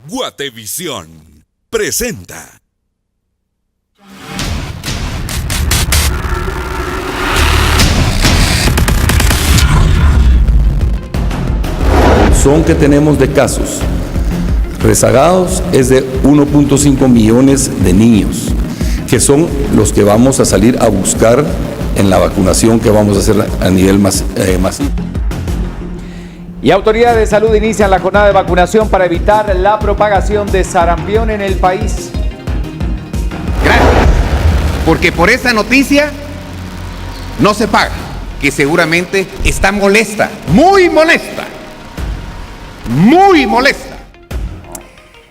Guatevisión presenta. El son que tenemos de casos rezagados es de 1.5 millones de niños, que son los que vamos a salir a buscar en la vacunación que vamos a hacer a nivel masivo. Y autoridades de salud inician la jornada de vacunación para evitar la propagación de sarampión en el país. Gracias, porque por esa noticia no se paga, que seguramente está molesta, muy molesta, muy molesta.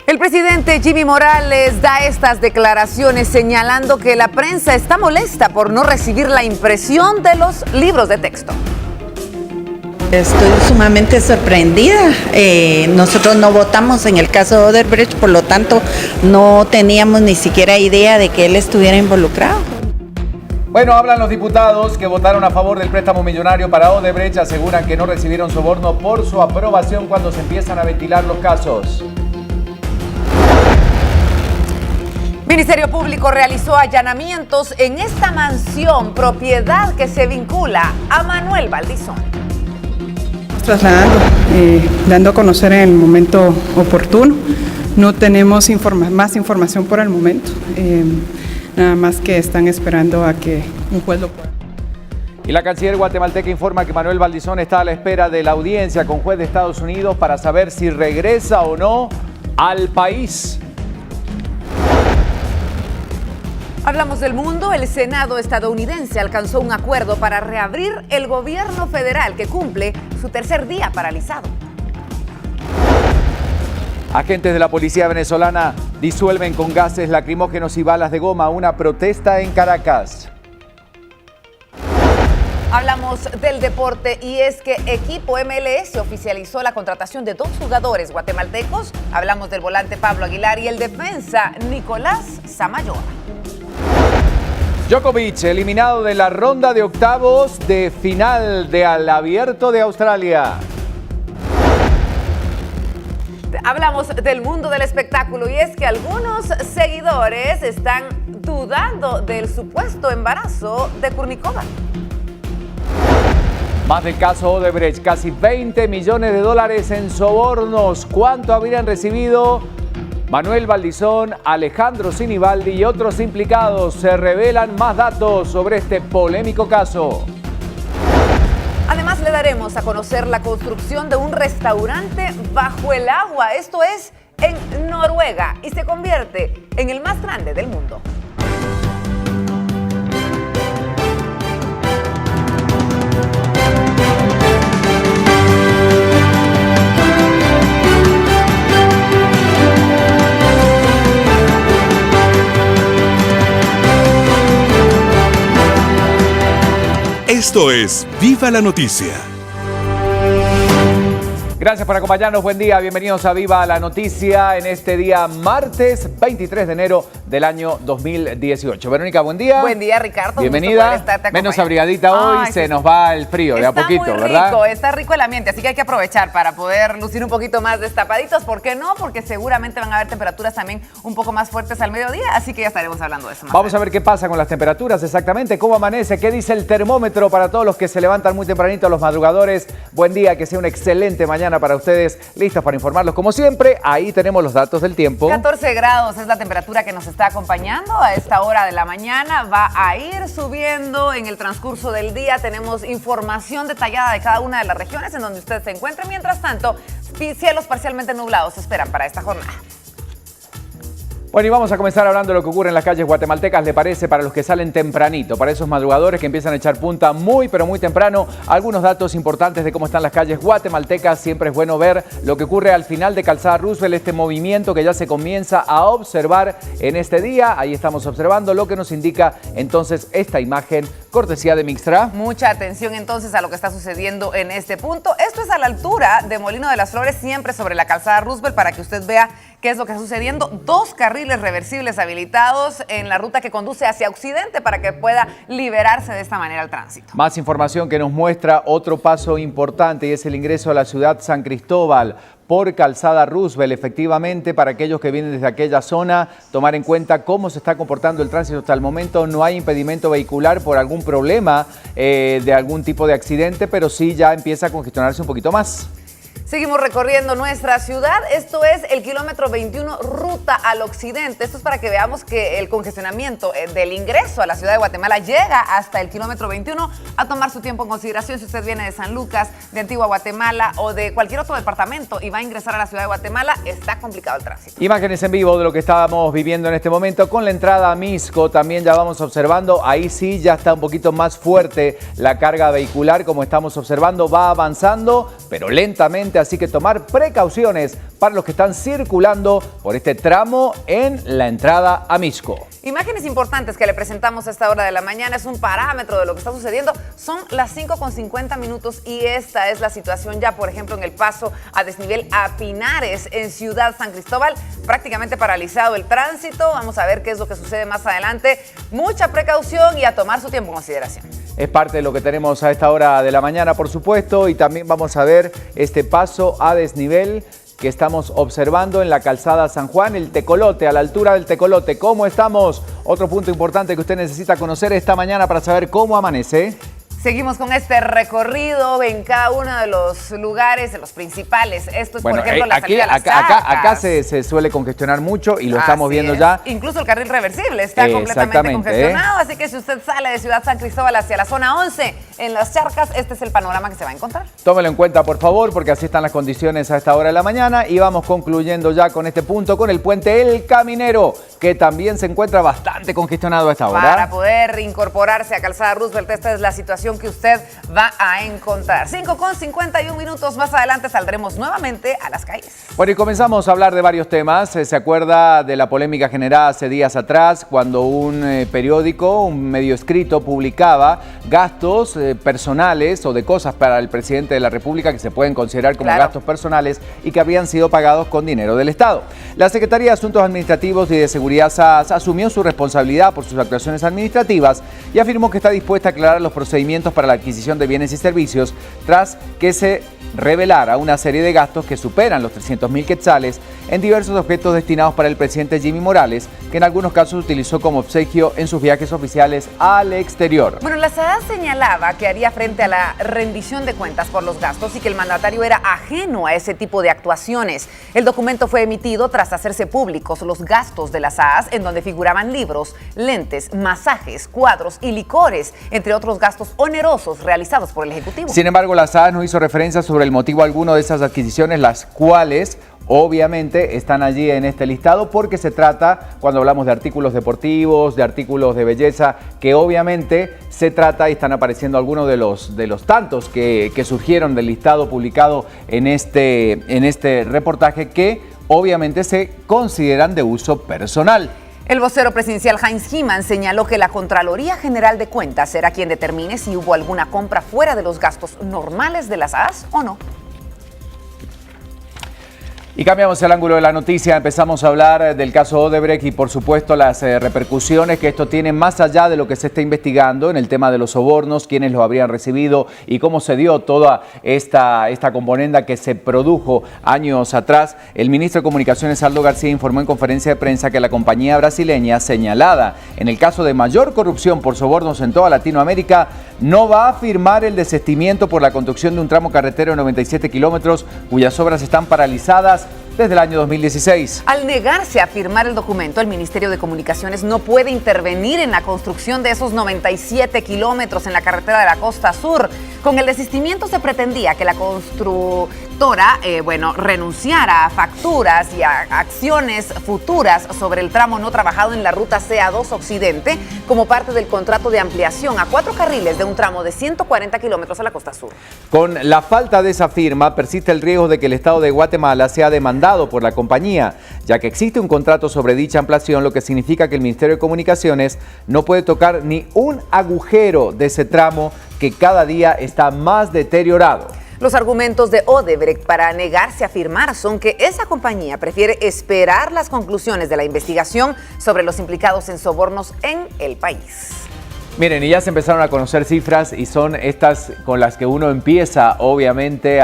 El presidente Jimmy Morales da estas declaraciones señalando que la prensa está molesta por no recibir la impresión de los libros de texto. Estoy sumamente sorprendida. Nosotros no votamos en el caso de Odebrecht, por lo tanto no teníamos ni siquiera idea de que él estuviera involucrado. Bueno, hablan los diputados que votaron a favor del préstamo millonario para Odebrecht. Aseguran que no recibieron soborno por su aprobación cuando se empiezan a ventilar los casos. Ministerio Público realizó allanamientos en esta mansión, propiedad que se vincula a Manuel Valdizón. Trasladando, dando a conocer en el momento oportuno. No tenemos más información por el momento, nada más que están esperando a que un juez lo pueda. Y la canciller guatemalteca informa que Manuel Valdizón está a la espera de la audiencia con juez de Estados Unidos para saber si regresa o no al país. Hablamos del mundo. El Senado estadounidense alcanzó un acuerdo para reabrir el gobierno federal que cumple su tercer día paralizado. Agentes de la policía venezolana disuelven con gases lacrimógenos y balas de goma una protesta en Caracas. Hablamos del deporte y es que Equipo MLS oficializó la contratación de 2 jugadores guatemaltecos. Hablamos del volante Pablo Aguilar y el defensa Nicolás Samayoa. Djokovic eliminado de la ronda de octavos de final del Abierto de Australia. Hablamos del mundo del espectáculo y es que algunos seguidores están dudando del supuesto embarazo de Kurnikova. Más del caso Odebrecht, casi 20 millones de dólares en sobornos. ¿Cuánto habrían recibido Manuel Valdizón, Alejandro Sinibaldi y otros implicados? Se revelan más datos sobre este polémico caso. Además, le daremos a conocer la construcción de un restaurante bajo el agua. Esto es en Noruega y se convierte en el más grande del mundo. Esto es Viva la Noticia. Gracias por acompañarnos, buen día, bienvenidos a Viva la Noticia en este día martes 23 de enero del año 2018. Verónica, buen día. Buen día, Ricardo. Bienvenida. Menos abrigadita hoy, se nos va el frío de a poquito, muy rico, ¿verdad? Está rico el ambiente, así que hay que aprovechar para poder lucir un poquito más destapaditos. ¿Por qué no? Porque seguramente van a haber temperaturas también un poco más fuertes al mediodía, así que ya estaremos hablando de eso más. Vamos a ver qué pasa con las temperaturas exactamente, cómo amanece, qué dice el termómetro para todos los que se levantan muy tempranito, los madrugadores. Buen día, que sea una excelente mañana para ustedes, listos para informarlos como siempre. Ahí tenemos los datos del tiempo. 14 grados es la temperatura que nos está acompañando a esta hora de la mañana. Va a ir subiendo en el transcurso del día. Tenemos información detallada de cada una de las regiones en donde usted se encuentre. Mientras tanto, cielos parcialmente nublados se esperan para esta jornada. Bueno, y vamos a comenzar hablando de lo que ocurre en las calles guatemaltecas, ¿le parece? Para los que salen tempranito, para esos madrugadores que empiezan a echar punta muy, pero muy temprano. Algunos datos importantes de cómo están las calles guatemaltecas. Siempre es bueno ver lo que ocurre al final de Calzada Roosevelt, este movimiento que ya se comienza a observar en este día. Ahí estamos observando lo que nos indica entonces esta imagen, cortesía de Mixtra. Mucha atención entonces a lo que está sucediendo en este punto. Esto es a la altura de Molino de las Flores, siempre sobre la Calzada Roosevelt, para que usted vea qué es lo que está sucediendo. 2 carriles reversibles habilitados en la ruta que conduce hacia Occidente para que pueda liberarse de esta manera el tránsito. Más información que nos muestra otro paso importante y es el ingreso a la ciudad San Cristóbal por Calzada Roosevelt. Efectivamente, para aquellos que vienen desde aquella zona, tomar en cuenta cómo se está comportando el tránsito hasta el momento. No hay impedimento vehicular por algún problema de algún tipo de accidente, pero sí ya empieza a congestionarse un poquito más. Seguimos recorriendo nuestra ciudad. Esto es el kilómetro 21, ruta al occidente. Esto es para que veamos que el congestionamiento del ingreso a la ciudad de Guatemala llega hasta el kilómetro 21. A tomar su tiempo en consideración si usted viene de San Lucas, de Antigua Guatemala o de cualquier otro departamento y va a ingresar a la ciudad de Guatemala, está complicado el tránsito. Imágenes en vivo de lo que estábamos viviendo en este momento con la entrada a Misco. También ya vamos observando, ahí sí ya está un poquito más fuerte la carga vehicular, como estamos observando, va avanzando, pero lentamente. Así que tomar precauciones para los que están circulando por este tramo en la entrada a Misco. Imágenes importantes que le presentamos a esta hora de la mañana, es un parámetro de lo que está sucediendo. Son las 5:50 y esta es la situación ya, por ejemplo, en el paso a desnivel a Pinares, en Ciudad San Cristóbal, prácticamente paralizado el tránsito. Vamos a ver qué es lo que sucede más adelante. Mucha precaución y a tomar su tiempo en consideración. Es parte de lo que tenemos a esta hora de la mañana, por supuesto, y también vamos a ver este paso a desnivel que estamos observando en la calzada San Juan, el Tecolote, a la altura del Tecolote. ¿Cómo estamos? Otro punto importante que usted necesita conocer esta mañana para saber cómo amanece. Seguimos con este recorrido en cada uno de los lugares, de los principales. Esto es, por ejemplo, la salida de las acá se suele congestionar mucho y lo estamos viendo ya. Incluso el carril reversible está completamente congestionado, así que si usted sale de Ciudad San Cristóbal hacia la zona 11, en las Charcas, este es el panorama que se va a encontrar. Tómelo en cuenta, por favor, porque así están las condiciones a esta hora de la mañana. Y vamos concluyendo ya con este punto, con el puente El Caminero, que también se encuentra bastante congestionado a esta hora. Para poder incorporarse a Calzada Roosevelt, esta es la situación que usted va a encontrar. 5:51 más adelante saldremos nuevamente a las calles. Bueno, y comenzamos a hablar de varios temas. ¿Se acuerda de la polémica generada hace días atrás cuando un periódico, un medio escrito, publicaba gastos personales o de cosas para el presidente de la República que se pueden considerar como gastos personales y que habían sido pagados con dinero del Estado? La Secretaría de Asuntos Administrativos y de Seguridad SAS asumió su responsabilidad por sus actuaciones administrativas y afirmó que está dispuesta a aclarar los procedimientos para la adquisición de bienes y servicios tras que se revelara una serie de gastos que superan los 300.000 quetzales en diversos objetos destinados para el presidente Jimmy Morales, que en algunos casos utilizó como obsequio en sus viajes oficiales al exterior. Bueno, la SAAS señalaba que haría frente a la rendición de cuentas por los gastos y que el mandatario era ajeno a ese tipo de actuaciones. El documento fue emitido tras hacerse públicos los gastos de la SAAS, en donde figuraban libros, lentes, masajes, cuadros y licores, entre otros gastos onerosos realizados por el Ejecutivo. Sin embargo, la SAAS no hizo referencia sobre el motivo alguno de esas adquisiciones, las cuales obviamente están allí en este listado porque se trata, cuando hablamos de artículos deportivos, de artículos de belleza, que obviamente se trata y están apareciendo algunos de los tantos que surgieron del listado publicado en este reportaje que obviamente se consideran de uso personal. El vocero presidencial Heinz Hyman señaló que la Contraloría General de Cuentas será quien determine si hubo alguna compra fuera de los gastos normales de las SAAS o no. Y cambiamos el ángulo de la noticia, empezamos a hablar del caso Odebrecht y por supuesto las repercusiones que esto tiene más allá de lo que se está investigando en el tema de los sobornos, quiénes los habrían recibido y cómo se dio toda esta componenda que se produjo años atrás. El ministro de Comunicaciones, Aldo García, informó en conferencia de prensa que la compañía brasileña señalada en el caso de mayor corrupción por sobornos en toda Latinoamérica no va a firmar el desistimiento por la construcción de un tramo carretero de 97 kilómetros cuyas obras están paralizadas desde el año 2016. Al negarse a firmar el documento, el Ministerio de Comunicaciones no puede intervenir en la construcción de esos 97 kilómetros en la carretera de la Costa Sur. Con el desistimiento se pretendía que la constructora renunciara a facturas y a acciones futuras sobre el tramo no trabajado en la ruta CA2 Occidente como parte del contrato de ampliación a 4 carriles de un tramo de 140 kilómetros a la Costa Sur. Con la falta de esa firma persiste el riesgo de que el Estado de Guatemala sea demandado por la compañía, ya que existe un contrato sobre dicha ampliación, lo que significa que el Ministerio de Comunicaciones no puede tocar ni un agujero de ese tramo que cada día está más deteriorado. Los argumentos de Odebrecht para negarse a firmar son que esa compañía prefiere esperar las conclusiones de la investigación sobre los implicados en sobornos en el país. Miren, y ya se empezaron a conocer cifras y son estas con las que uno empieza, obviamente,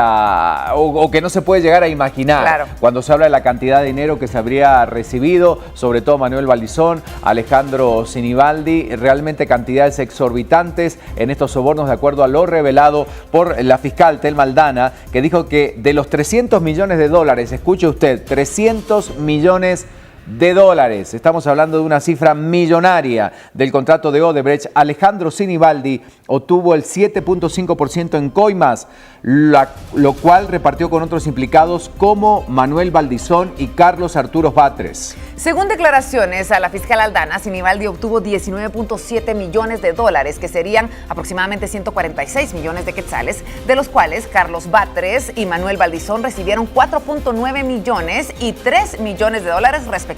o que no se puede llegar a imaginar. Claro. Cuando se habla de la cantidad de dinero que se habría recibido, sobre todo Manuel Valdizón, Alejandro Sinibaldi, realmente cantidades exorbitantes en estos sobornos, de acuerdo a lo revelado por la fiscal Telma Aldana, que dijo que de los 300 millones de dólares, escuche usted, 300 millones de dólares. Estamos hablando de una cifra millonaria del contrato de Odebrecht. Alejandro Sinibaldi obtuvo el 7.5% en coimas, lo cual repartió con otros implicados como Manuel Valdizón y Carlos Arturo Batres. Según declaraciones a la fiscal Aldana, Sinibaldi obtuvo 19.7 millones de dólares, que serían aproximadamente 146 millones de quetzales, de los cuales Carlos Batres y Manuel Valdizón recibieron 4.9 millones y 3 millones de dólares respectivamente.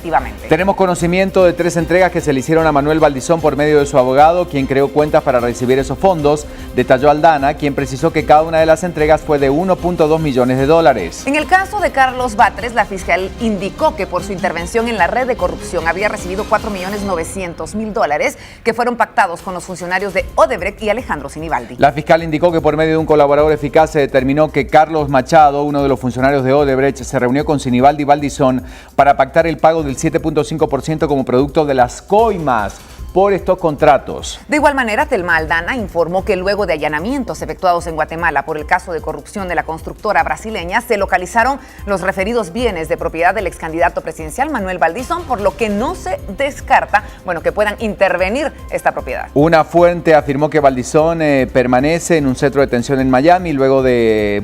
Tenemos conocimiento de 3 entregas que se le hicieron a Manuel Valdizón por medio de su abogado, quien creó cuentas para recibir esos fondos, detalló Aldana, quien precisó que cada una de las entregas fue de 1.2 millones de dólares. En el caso de Carlos Batres, la fiscal indicó que por su intervención en la red de corrupción había recibido 4.900.000 dólares que fueron pactados con los funcionarios de Odebrecht y Alejandro Sinibaldi. La fiscal indicó que por medio de un colaborador eficaz se determinó que Carlos Machado, uno de los funcionarios de Odebrecht, se reunió con Sinibaldi y Valdizón para pactar el pago del 7.5% como producto de las coimas por estos contratos. De igual manera, Telma Aldana informó que luego de allanamientos efectuados en Guatemala por el caso de corrupción de la constructora brasileña, se localizaron los referidos bienes de propiedad del ex candidato presidencial Manuel Valdizón, por lo que no se descarta, que puedan intervenir esta propiedad. Una fuente afirmó que Valdizón permanece en un centro de detención en Miami luego de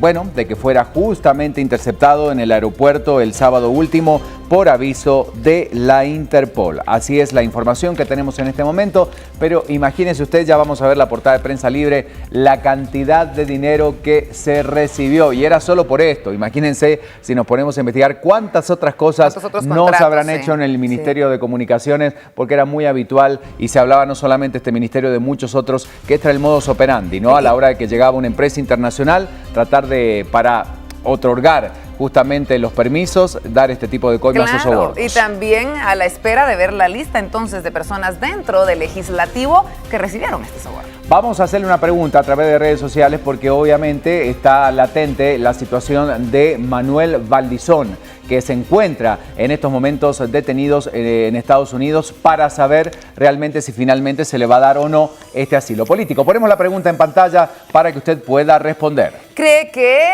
que fuera justamente interceptado en el aeropuerto el sábado último por aviso de la Interpol. Así es la información que tenemos en este momento, pero imagínense usted, ya vamos a ver la portada de Prensa Libre, la cantidad de dinero que se recibió, y era solo por esto. Imagínense si nos ponemos a investigar cuántas otras cosas no se habrán hecho en el Ministerio de Comunicaciones, porque era muy habitual y se hablaba no solamente de este ministerio, de muchos otros, que este era el modus operandi, ¿no? A la hora de que llegaba una empresa internacional, tratar de, para otorgar justamente los permisos, dar este tipo de coimas o sobornos. Y también a la espera de ver la lista entonces de personas dentro del legislativo que recibieron este soborno. Vamos a hacerle una pregunta a través de redes sociales, porque obviamente está latente la situación de Manuel Valdizón, que se encuentra en estos momentos detenidos en Estados Unidos, para saber realmente si finalmente se le va a dar o no este asilo político. Ponemos la pregunta en pantalla para que usted pueda responder. ¿Cree que,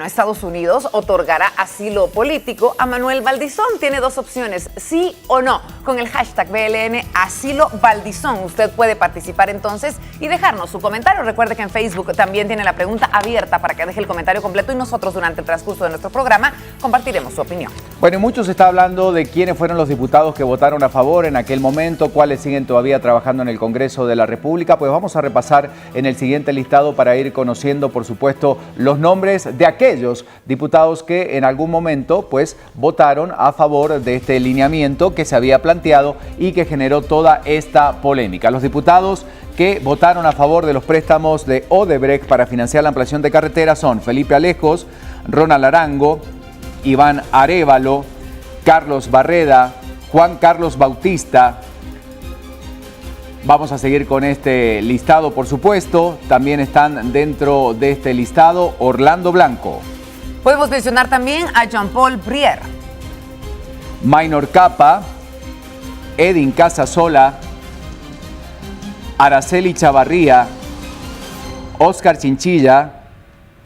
Estados Unidos otorgará asilo político a Manuel Valdizón? Tiene dos opciones, sí o no, con el hashtag BLN Asilo Valdizón. Usted puede participar entonces y dejarnos su comentario. Recuerde que en Facebook también tiene la pregunta abierta para que deje el comentario completo, y nosotros durante el transcurso de nuestro programa compartiremos su opinión. Bueno, mucho se está hablando de quiénes fueron los diputados que votaron a favor en aquel momento, cuáles siguen todavía trabajando en el Congreso de la República. Pues vamos a repasar en el siguiente listado para ir conociendo, por supuesto, los nombres de aquellos diputados que en algún momento votaron a favor de este lineamiento que se había planteado y que generó toda esta polémica. Los diputados que votaron a favor de los préstamos de Odebrecht para financiar la ampliación de carreteras son Felipe Alejos, Ronald Arango, Iván Arévalo, Carlos Barreda, Juan Carlos Bautista. Vamos a seguir con este listado, por supuesto. También están dentro de este listado Orlando Blanco. Podemos mencionar también a Jean-Paul Brière, Maynor Capa, Edin Casasola, Araceli Chavarría, Óscar Chinchilla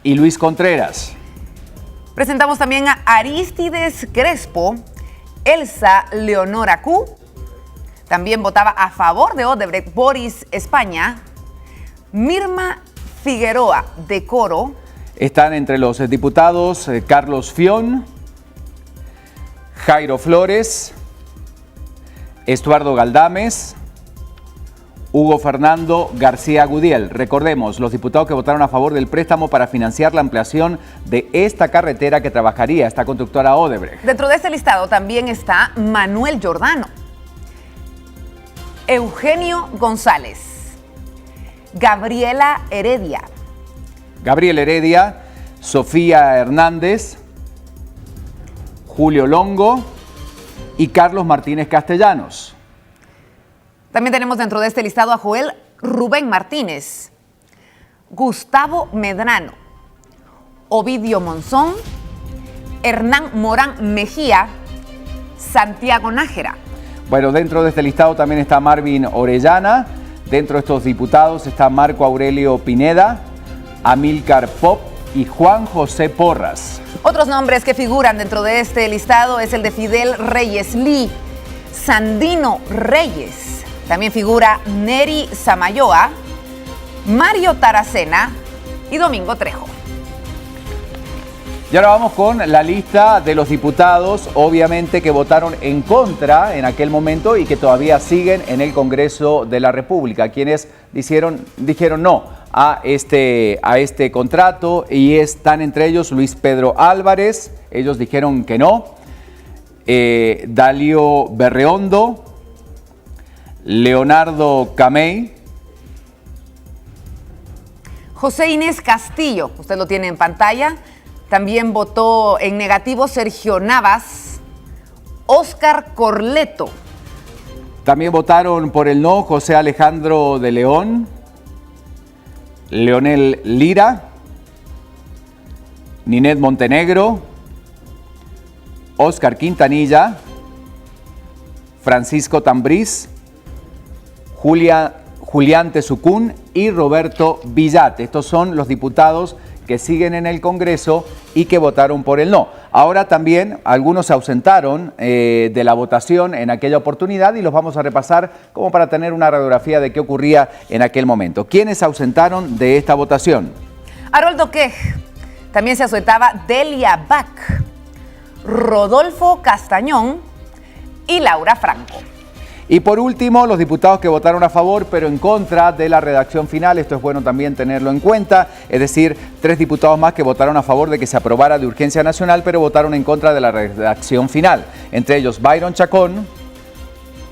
y Luis Contreras. Presentamos también a Arístides Crespo, Elsa Leonora Q. También votaba a favor de Odebrecht Boris España, Mirma Figueroa de Coro. Están entre los diputados Carlos Fión, Jairo Flores, Estuardo Galdames, Hugo Fernando García Gudiel. Recordemos, los diputados que votaron a favor del préstamo para financiar la ampliación de esta carretera que trabajaría esta constructora Odebrecht. Dentro de este listado también está Manuel Giordano, Eugenio González, Gabriela Heredia, Sofía Hernández, Julio Longo y Carlos Martínez Castellanos. También tenemos dentro de este listado a Joel Rubén Martínez, Gustavo Medrano, Ovidio Monzón, Hernán Morán Mejía, Santiago Nájera. Bueno, dentro de este listado también está Marvin Orellana. Dentro de estos diputados está Marco Aurelio Pineda, Amílcar Pop y Juan José Porras. Otros nombres que figuran dentro de este listado es el de Fidel Reyes Lee, Sandino Reyes. También figura Neri Samayoa, Mario Taracena y Domingo Trejo. Y ahora vamos con la lista de los diputados, obviamente, que votaron en contra en aquel momento y que todavía siguen en el Congreso de la República, quienes dijeron no a este contrato, y están entre ellos Luis Pedro Álvarez, ellos dijeron que no, Dalio Berreondo, Leonardo Camey, José Inés Castillo, usted lo tiene en pantalla. También votó en negativo Sergio Navas, Óscar Corleto. También votaron por el no José Alejandro de León, Leonel Lira, Ninet Montenegro, Óscar Quintanilla, Francisco Tambriz, Julián Tezucún y Roberto Villate. Estos son los diputados que siguen en el Congreso y que votaron por el no. Ahora también algunos se ausentaron de la votación en aquella oportunidad y los vamos a repasar como para tener una radiografía de qué ocurría en aquel momento. ¿Quiénes se ausentaron de esta votación? Haroldo Quej, también se ausentaba Delia Bach, Rodolfo Castañón y Laura Franco. Y por último, los diputados que votaron a favor, pero en contra de la redacción final. Esto es bueno también tenerlo en cuenta. Es decir, 3 diputados más que votaron a favor de que se aprobara de urgencia nacional, pero votaron en contra de la redacción final. Entre ellos, Byron Chacón,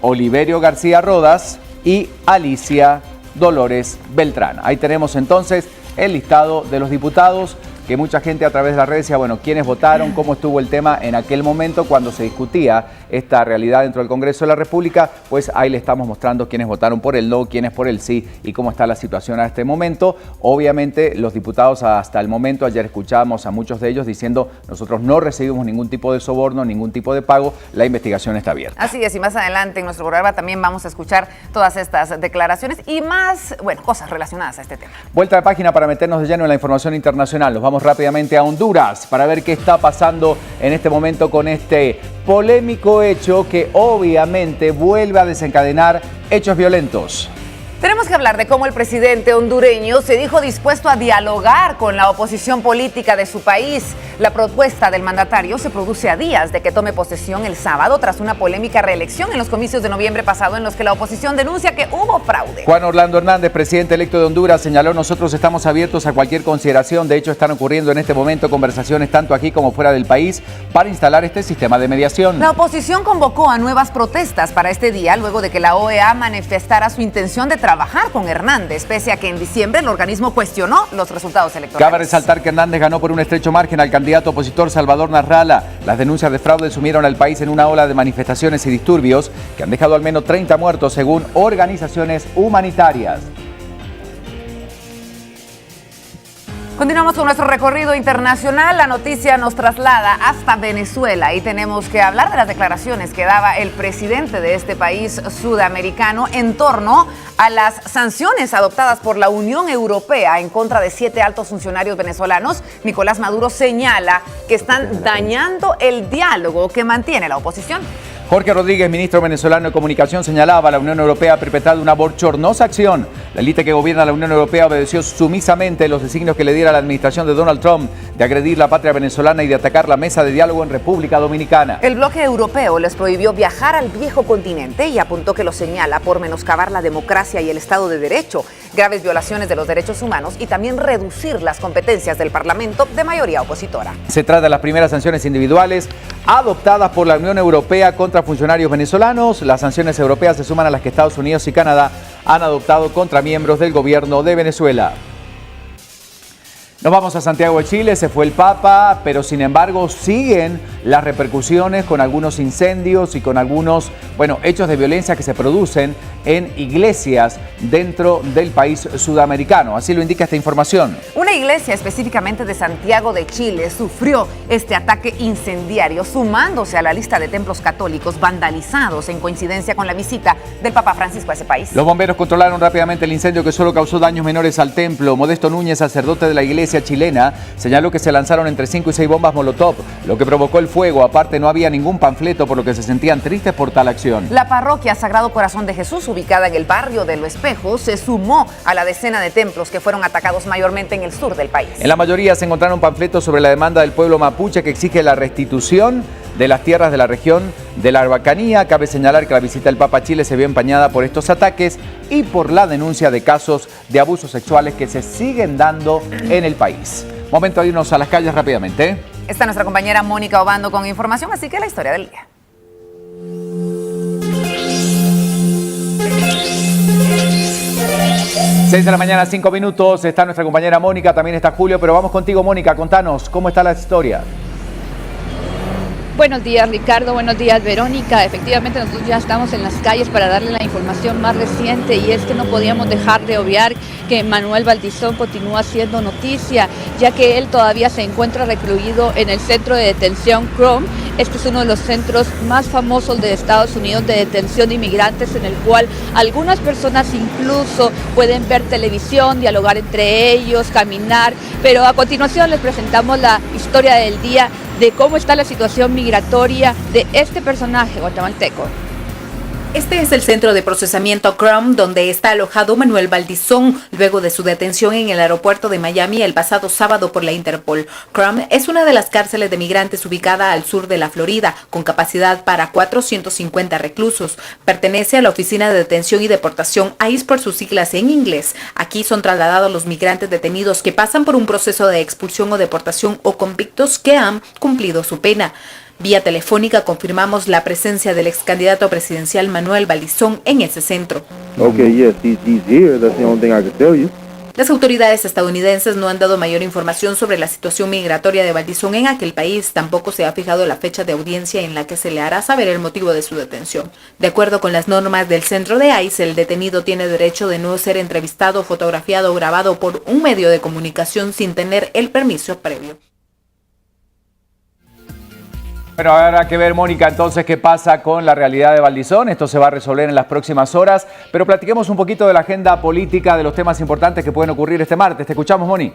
Oliverio García Rodas y Alicia Dolores Beltrán. Ahí tenemos entonces el listado de los diputados, que mucha gente a través de las redes decía, bueno, ¿quiénes votaron? ¿Cómo estuvo el tema en aquel momento cuando se discutía esta realidad dentro del Congreso de la República? Pues ahí le estamos mostrando quiénes votaron por el no, quiénes por el sí y cómo está la situación a este momento. Obviamente los diputados hasta el momento, ayer escuchábamos a muchos de ellos diciendo, nosotros no recibimos ningún tipo de soborno, ningún tipo de pago, la investigación está abierta. Así es, y más adelante en nuestro programa también vamos a escuchar todas estas declaraciones y más, bueno, cosas relacionadas a este tema. Vuelta de página para meternos de lleno en la información internacional. Nos vamos rápidamente a Honduras para ver qué está pasando en este momento con este polémico hecho que obviamente vuelve a desencadenar hechos violentos. Tenemos que hablar de cómo el presidente hondureño se dijo dispuesto a dialogar con la oposición política de su país. La propuesta del mandatario se produce a días de que tome posesión el sábado tras una polémica reelección en los comicios de noviembre pasado en los que la oposición denuncia que hubo fraude. Juan Orlando Hernández, presidente electo de Honduras, señaló: nosotros estamos abiertos a cualquier consideración. De hecho, están ocurriendo en este momento conversaciones tanto aquí como fuera del país para instalar este sistema de mediación. La oposición convocó a nuevas protestas para este día luego de que la OEA manifestara su intención de trabajar con Hernández, pese a que en diciembre el organismo cuestionó los resultados electorales. Cabe resaltar que Hernández ganó por un estrecho margen al candidato opositor Salvador Narrala. Las denuncias de fraude sumieron al país en una ola de manifestaciones y disturbios que han dejado al menos 30 muertos según organizaciones humanitarias. Continuamos con nuestro recorrido internacional. La noticia nos traslada hasta Venezuela y tenemos que hablar de las declaraciones que daba el presidente de este país sudamericano en torno a las sanciones adoptadas por la Unión Europea en contra de 7 altos funcionarios venezolanos. Nicolás Maduro señala que están dañando el diálogo que mantiene la oposición. Jorge Rodríguez, ministro venezolano de Comunicación, señalaba a la Unión Europea perpetrado una bochornosa acción. La élite que gobierna la Unión Europea obedeció sumisamente los designios que le diera la administración de Donald Trump de agredir la patria venezolana y de atacar la mesa de diálogo en República Dominicana. El bloque europeo les prohibió viajar al viejo continente y apuntó que lo señala por menoscabar la democracia y el Estado de Derecho, graves violaciones de los derechos humanos y también reducir las competencias del Parlamento de mayoría opositora. Se trata de las primeras sanciones individuales adoptadas por la Unión Europea contra funcionarios venezolanos. Las sanciones europeas se suman a las que Estados Unidos y Canadá han adoptado contra miembros del gobierno de Venezuela. Nos vamos a Santiago de Chile, se fue el Papa, pero sin embargo siguen las repercusiones con algunos incendios y con algunos, hechos de violencia que se producen en iglesias dentro del país sudamericano. Así lo indica esta información. Una iglesia específicamente de Santiago de Chile sufrió este ataque incendiario, sumándose a la lista de templos católicos vandalizados en coincidencia con la visita del Papa Francisco a ese país. Los bomberos controlaron rápidamente el incendio que solo causó daños menores al templo. Modesto Núñez, sacerdote de la iglesia chilena, señaló que se lanzaron entre 5 y 6 bombas molotov, lo que provocó el fuego. Aparte, no había ningún panfleto, por lo que se sentían tristes por tal acción. La parroquia Sagrado Corazón de Jesús, ubicada en el barrio de Lo Espejo, se sumó a la decena de templos que fueron atacados mayormente en el sur del país. En la mayoría se encontraron panfletos sobre la demanda del pueblo mapuche que exige la restitución de las tierras de la región de la Araucanía. Cabe señalar que la visita del Papa a Chile se vio empañada por estos ataques y por la denuncia de casos de abusos sexuales que se siguen dando en el país. Momento de irnos a las calles rápidamente. Está nuestra compañera Mónica Obando con información, así que la historia del día. Seis de la mañana, 5 minutos. Está nuestra compañera Mónica, también está Julio, pero vamos contigo, Mónica. Contanos, ¿cómo está la historia? Buenos días, Ricardo. Buenos días, Verónica. Efectivamente, nosotros ya estamos en las calles para darle la información más reciente, y es que no podíamos dejar de obviar que Manuel Valdizón continúa siendo noticia, ya que él todavía se encuentra recluido en el centro de detención Crom. Este es uno de los centros más famosos de Estados Unidos de detención de inmigrantes, en el cual algunas personas incluso pueden ver televisión, dialogar entre ellos, caminar. Pero a continuación les presentamos la historia del día de cómo está la situación migratoria de este personaje guatemalteco. Este es el centro de procesamiento CRUM, donde está alojado Manuel Valdizón, luego de su detención en el aeropuerto de Miami el pasado sábado por la Interpol. CRUM es una de las cárceles de migrantes ubicada al sur de la Florida, con capacidad para 450 reclusos. Pertenece a la Oficina de Detención y Deportación, ICE por sus siglas en inglés. Aquí son trasladados los migrantes detenidos que pasan por un proceso de expulsión o deportación o convictos que han cumplido su pena. Vía telefónica confirmamos la presencia del ex candidato presidencial Manuel Valdizón en ese centro. Las autoridades estadounidenses no han dado mayor información sobre la situación migratoria de Valdizón en aquel país. Tampoco se ha fijado la fecha de audiencia en la que se le hará saber el motivo de su detención. De acuerdo con las normas del centro de ICE, el detenido tiene derecho de no ser entrevistado, fotografiado o grabado por un medio de comunicación sin tener el permiso previo. Bueno, habrá que ver, Mónica, entonces qué pasa con la realidad de Valdizón. Esto se va a resolver en las próximas horas, pero platiquemos un poquito de la agenda política, de los temas importantes que pueden ocurrir este martes. Te escuchamos, Moni.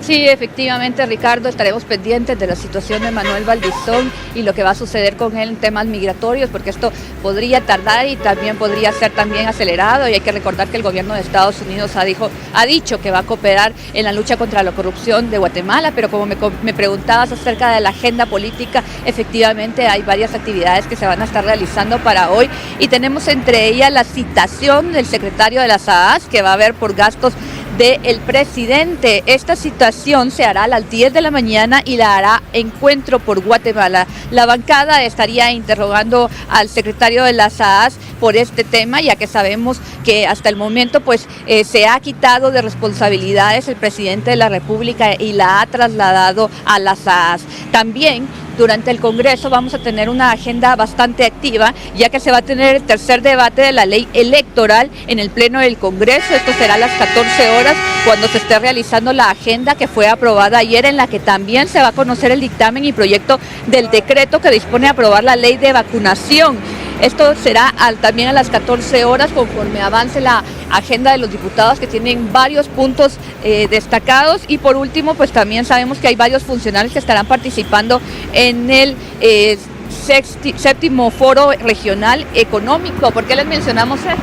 Sí, efectivamente, Ricardo, estaremos pendientes de la situación de Manuel Valdizón y lo que va a suceder con él en temas migratorios, porque esto podría tardar y también podría ser también acelerado, y hay que recordar que el gobierno de Estados Unidos ha dicho que va a cooperar en la lucha contra la corrupción de Guatemala, pero como me preguntabas acerca de la agenda política, efectivamente hay varias actividades que se van a estar realizando para hoy, y tenemos entre ellas la citación del secretario de las AAS, que va a haber por gastos del presidente. Esta citación se hará a las 10 de la mañana y la hará Encuentro por Guatemala. La bancada estaría interrogando al secretario de las AAS por este tema, ya que sabemos que hasta el momento se ha quitado de responsabilidades el presidente de la República y la ha trasladado a las AAS. También durante el Congreso vamos a tener una agenda bastante activa, ya que se va a tener el tercer debate de la ley electoral en el Pleno del Congreso. Esto será a las 14 horas cuando se esté realizando la agenda que fue aprobada ayer, en la que también se va a conocer el dictamen y proyecto del decreto que dispone a aprobar la ley de vacunación. Esto será también a las 14 horas conforme avance la agenda de los diputados, que tienen varios puntos destacados. Y por último, pues también sabemos que hay varios funcionarios que estarán participando en el séptimo foro regional económico. ¿Por qué les mencionamos esto?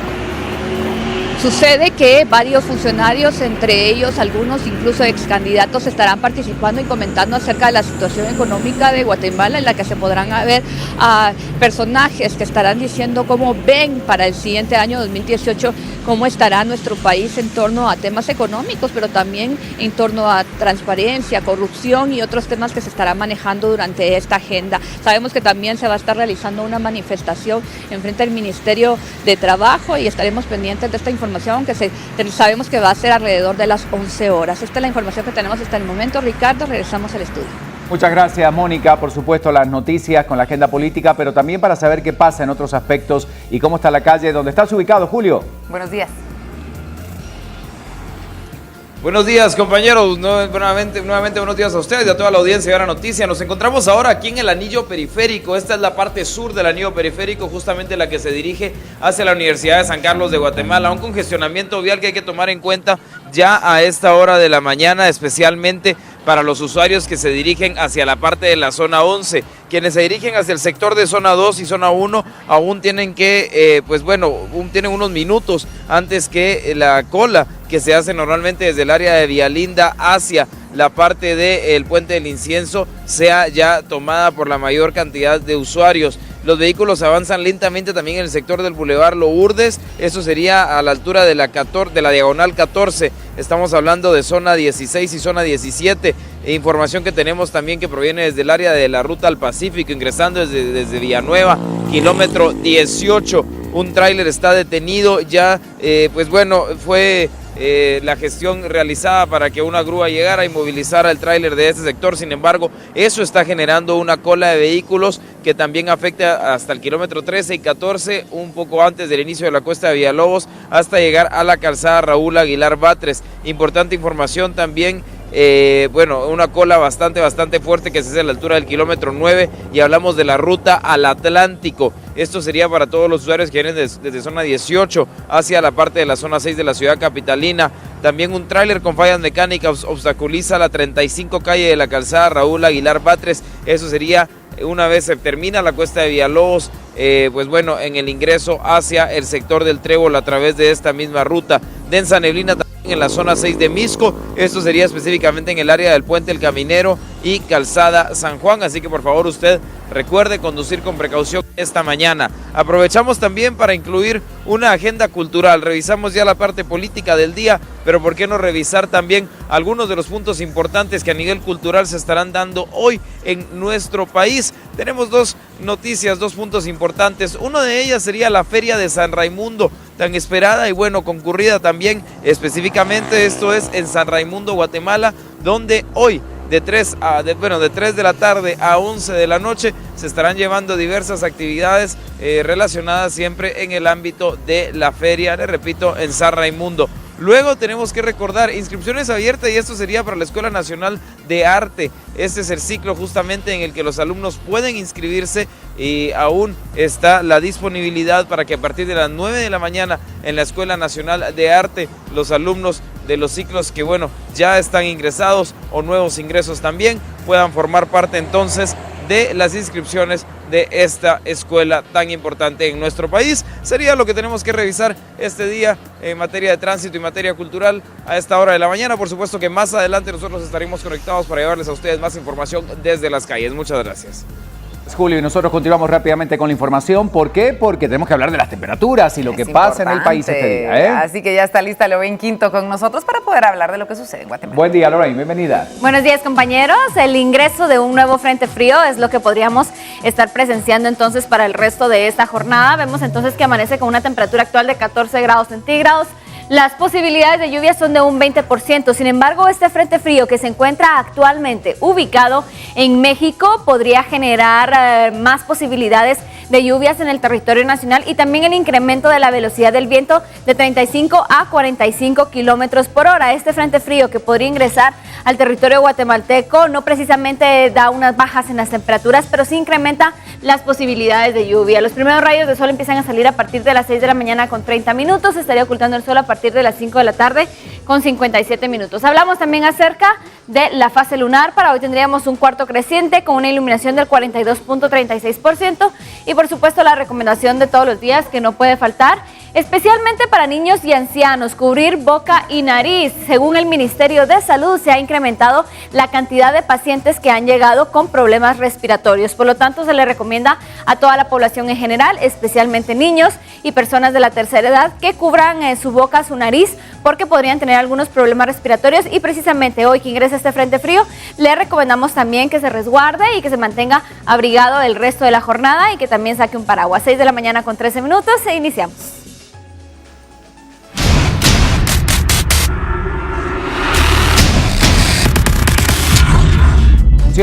Sucede que varios funcionarios, entre ellos algunos incluso ex candidatos, estarán participando y comentando acerca de la situación económica de Guatemala, en la que se podrán ver a personajes que estarán diciendo cómo ven para el siguiente año 2018 cómo estará nuestro país en torno a temas económicos, pero también en torno a transparencia, corrupción y otros temas que se estarán manejando durante esta agenda. Sabemos que también se va a estar realizando una manifestación en frente al Ministerio de Trabajo y estaremos pendientes de esta información que sabemos que va a ser alrededor de las 11 horas. Esta es la información que tenemos hasta el momento. Ricardo, regresamos al estudio. Muchas gracias, Mónica. Por supuesto, las noticias con la agenda política, pero también para saber qué pasa en otros aspectos y cómo está la calle. ¿Dónde estás ubicado, Julio? Buenos días. Buenos días, compañeros. Nuevamente buenos días a ustedes y a toda la audiencia de la noticia. Nos encontramos ahora aquí en el anillo periférico. Esta es la parte sur del anillo periférico, justamente la que se dirige hacia la Universidad de San Carlos de Guatemala. Un congestionamiento vial que hay que tomar en cuenta ya a esta hora de la mañana, especialmente para los usuarios que se dirigen hacia la parte de la zona 11. Quienes se dirigen hacia el sector de zona 2 y zona 1 aún tienen que, tienen unos minutos antes que la cola que se hace normalmente desde el área de Vialinda hacia la parte del Puente del Incienso sea ya tomada por la mayor cantidad de usuarios. Los vehículos avanzan lentamente también en el sector del Boulevard Lourdes, eso sería a la altura de la diagonal 14, estamos hablando de zona 16 y zona 17, información que tenemos también que proviene desde el área de la Ruta al Pacífico, ingresando desde Villanueva, kilómetro 18, un tráiler está detenido, ya fue la gestión realizada para que una grúa llegara y movilizara el tráiler de este sector. Sin embargo, eso está generando una cola de vehículos que también afecta hasta el kilómetro 13 y 14, un poco antes del inicio de la cuesta de Villalobos, hasta llegar a la calzada Raúl Aguilar Batres. Importante información también. Una cola bastante fuerte que se hace a la altura del kilómetro 9 y hablamos de la ruta al Atlántico. Esto sería para todos los usuarios que vienen desde zona 18 hacia la parte de la zona 6 de la ciudad capitalina. También un tráiler con fallas mecánicas obstaculiza la 35 calle de la calzada Raúl Aguilar Batres. Eso sería una vez se termina la cuesta de Villalobos, en el ingreso hacia el sector del Trébol a través de esta misma ruta. Densa neblina en la zona 6 de Misco, esto sería específicamente en el área del Puente El Caminero y Calzada San Juan, así que por favor usted recuerde conducir con precaución esta mañana. Aprovechamos también para incluir una agenda cultural, revisamos ya la parte política del día, pero por qué no revisar también algunos de los puntos importantes que a nivel cultural se estarán dando hoy en nuestro país. Tenemos dos noticias, dos puntos importantes, uno de ellas sería la Feria de San Raimundo, tan esperada y concurrida también, específicamente esto es en San Raimundo, Guatemala, donde hoy de 3 de la tarde a 11 de la noche se estarán llevando diversas actividades relacionadas siempre en el ámbito de la feria, les repito, en San Raimundo. Luego tenemos que recordar, inscripciones abiertas y esto sería para la Escuela Nacional de Arte. Este es el ciclo justamente en el que los alumnos pueden inscribirse y aún está la disponibilidad para que a partir de las 9 de la mañana en la Escuela Nacional de Arte los alumnos de los ciclos que ya están ingresados o nuevos ingresos también puedan formar parte entonces de las inscripciones de esta escuela tan importante en nuestro país. Sería lo que tenemos que revisar este día en materia de tránsito y materia cultural a esta hora de la mañana. Por supuesto que más adelante nosotros estaremos conectados para llevarles a ustedes más información desde las calles. Muchas gracias. Julio, y nosotros continuamos rápidamente con la información. ¿Por qué? Porque tenemos que hablar de las temperaturas y lo que pasa en el país este día. Así que ya está lista Lorraine Quinto con nosotros para poder hablar de lo que sucede en Guatemala. Buen día, Lorraine, bienvenida. Buenos días, compañeros. El ingreso de un nuevo frente frío es lo que podríamos estar presenciando entonces para el resto de esta jornada. Vemos entonces que amanece con una temperatura actual de 14 grados centígrados. Las posibilidades de lluvia son de un 20%. Sin embargo, este frente frío que se encuentra actualmente ubicado en México podría generar más posibilidades de lluvias en el territorio nacional y también el incremento de la velocidad del viento de 35 a 45 kilómetros por hora. Este frente frío que podría ingresar al territorio guatemalteco no precisamente da unas bajas en las temperaturas, pero sí incrementa las posibilidades de lluvia. Los primeros rayos de sol empiezan a salir a partir de las 6 de la mañana con 30 minutos. Se estaría ocultando el sol a partir de las 5 de la tarde con 57 minutos. Hablamos también acerca de la fase lunar. Para hoy tendríamos un cuarto creciente con una iluminación del 42.36% y por supuesto la recomendación de todos los días que no puede faltar especialmente para niños y ancianos, cubrir boca y nariz. Según el Ministerio de Salud, se ha incrementado la cantidad de pacientes que han llegado con problemas respiratorios. Por lo tanto, se le recomienda a toda la población en general, especialmente niños y personas de la tercera edad, que cubran su boca, su nariz, porque podrían tener algunos problemas respiratorios. Y precisamente hoy que ingresa este frente frío, le recomendamos también que se resguarde y que se mantenga abrigado el resto de la jornada y que también saque un paraguas. 6 de la mañana con 13 minutos e iniciamos.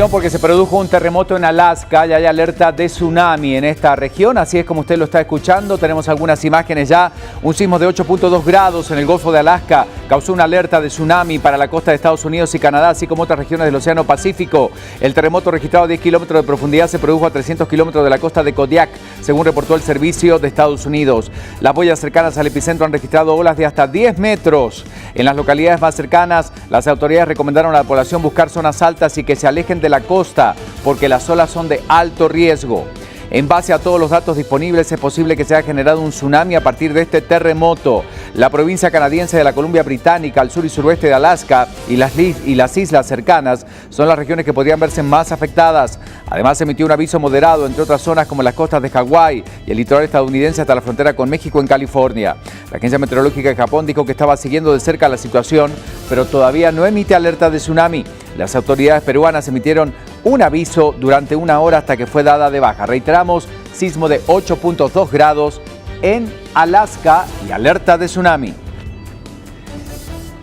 Porque se produjo un terremoto en Alaska y hay alerta de tsunami en esta región, así es como usted lo está escuchando. Tenemos algunas imágenes ya. Un sismo de 8.2 grados en el Golfo de Alaska causó una alerta de tsunami para la costa de Estados Unidos y Canadá, así como otras regiones del Océano Pacífico. El terremoto registrado a 10 kilómetros de profundidad se produjo a 300 kilómetros de la costa de Kodiak, según reportó el Servicio de Estados Unidos. Las boyas cercanas al epicentro han registrado olas de hasta 10 metros. En las localidades más cercanas, las autoridades recomendaron a la población buscar zonas altas y que se alejen de la costa, porque las olas son de alto riesgo. En base a todos los datos disponibles, es posible que se haya generado un tsunami a partir de este terremoto. La provincia canadiense de la Columbia Británica, al sur y suroeste de Alaska y las islas cercanas son las regiones que podrían verse más afectadas. Además, se emitió un aviso moderado entre otras zonas como las costas de Hawái y el litoral estadounidense hasta la frontera con México en California. La Agencia Meteorológica de Japón dijo que estaba siguiendo de cerca la situación, pero todavía no emite alerta de tsunami. Las autoridades peruanas emitieron un aviso durante una hora hasta que fue dada de baja. Reiteramos, sismo de 8.2 grados en Alaska y alerta de tsunami.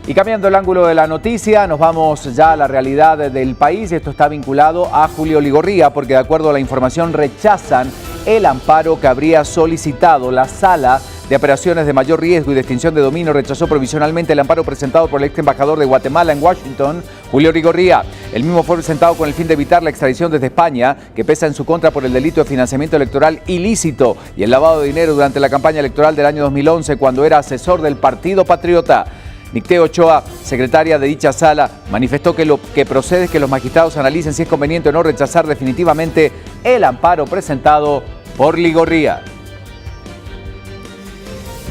Y cambiando el ángulo de la noticia, nos vamos ya a la realidad del país. Esto está vinculado a Julio Ligorría, porque de acuerdo a la información rechazan el amparo que habría solicitado la Sala de Operaciones de Mayor Riesgo y de Extinción de Dominio. Rechazó provisionalmente el amparo presentado por el ex embajador de Guatemala en Washington, Julio Ligorría. El mismo fue presentado con el fin de evitar la extradición desde España, que pesa en su contra por el delito de financiamiento electoral ilícito y el lavado de dinero durante la campaña electoral del año 2011, cuando era asesor del Partido Patriota. Nicté Ochoa, secretaria de dicha sala, manifestó que lo que procede es que los magistrados analicen si es conveniente o no rechazar definitivamente el amparo presentado por Ligorría.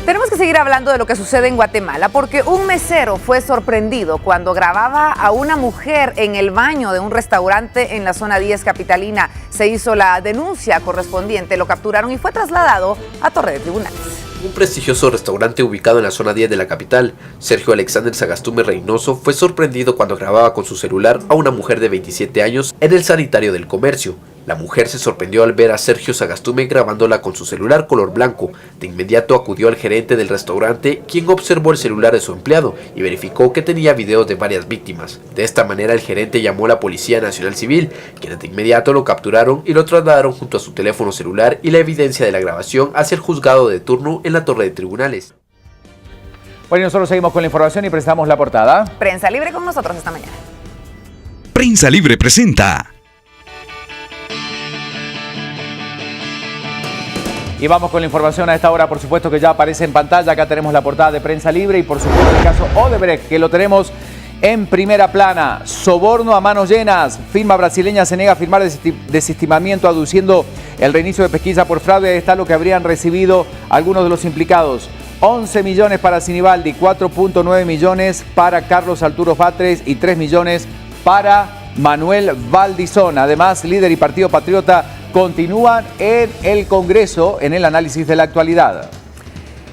Tenemos que seguir hablando de lo que sucede en Guatemala, porque un mesero fue sorprendido cuando grababa a una mujer en el baño de un restaurante en la zona 10 capitalina. Se hizo la denuncia correspondiente, lo capturaron y fue trasladado a Torre de Tribunales. Un prestigioso restaurante ubicado en la zona 10 de la capital, Sergio Alexander Sagastume Reynoso, fue sorprendido cuando grababa con su celular a una mujer de 27 años en el sanitario del comercio. La mujer se sorprendió al ver a Sergio Sagastume grabándola con su celular color blanco. De inmediato acudió al gerente del restaurante, quien observó el celular de su empleado y verificó que tenía videos de varias víctimas. De esta manera el gerente llamó a la Policía Nacional Civil, quienes de inmediato lo capturaron y lo trasladaron junto a su teléfono celular y la evidencia de la grabación hacia el juzgado de turno en la Torre de Tribunales. Bueno, y nosotros seguimos con la información y presentamos la portada. Prensa Libre con nosotros esta mañana. Prensa Libre presenta. Y vamos con la información a esta hora, por supuesto que ya aparece en pantalla. Acá tenemos la portada de Prensa Libre y por supuesto el caso Odebrecht, que lo tenemos en primera plana. Soborno a manos llenas. Firma brasileña se niega a firmar desestimamiento aduciendo el reinicio de pesquisa por fraude. Ahí está lo que habrían recibido algunos de los implicados. 11 millones para Sinibaldi, 4.9 millones para Carlos Arturo Batres y 3 millones para Manuel Valdizón. Además, líder y Partido Patriota continúan en el Congreso en el análisis de la actualidad.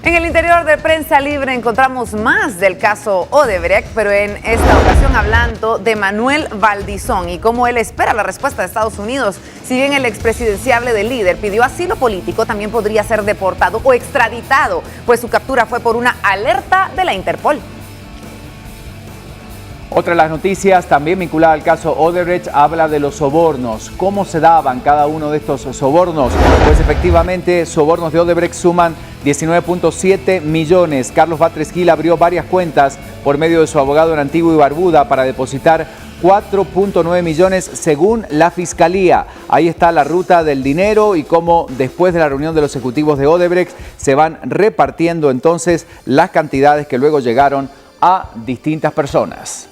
En el interior de Prensa Libre encontramos más del caso Odebrecht, pero en esta ocasión hablando de Manuel Valdizón y cómo él espera la respuesta de Estados Unidos. Si bien el expresidenciable del líder pidió asilo político, también podría ser deportado o extraditado, pues su captura fue por una alerta de la Interpol. Otra de las noticias también vinculada al caso Odebrecht habla de los sobornos. ¿Cómo se daban cada uno de estos sobornos? Pues efectivamente, sobornos de Odebrecht suman 19.7 millones. Carlos Batres Gil abrió varias cuentas por medio de su abogado en Antigua y Barbuda para depositar 4.9 millones según la Fiscalía. Ahí está la ruta del dinero y cómo después de la reunión de los ejecutivos de Odebrecht se van repartiendo entonces las cantidades que luego llegaron a distintas personas.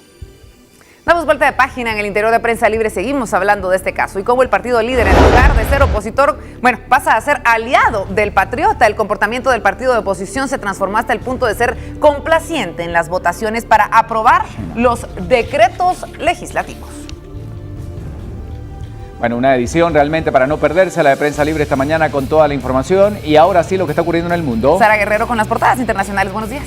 Damos vuelta de página en el interior de Prensa Libre, seguimos hablando de este caso y cómo el partido líder, en lugar de ser opositor, pasa a ser aliado del patriota. El comportamiento del partido de oposición se transformó hasta el punto de ser complaciente en las votaciones para aprobar los decretos legislativos. Bueno, una edición realmente para no perderse, la de Prensa Libre esta mañana con toda la información. Y ahora sí, lo que está ocurriendo en el mundo. Sara Guerrero con las portadas internacionales. Buenos días.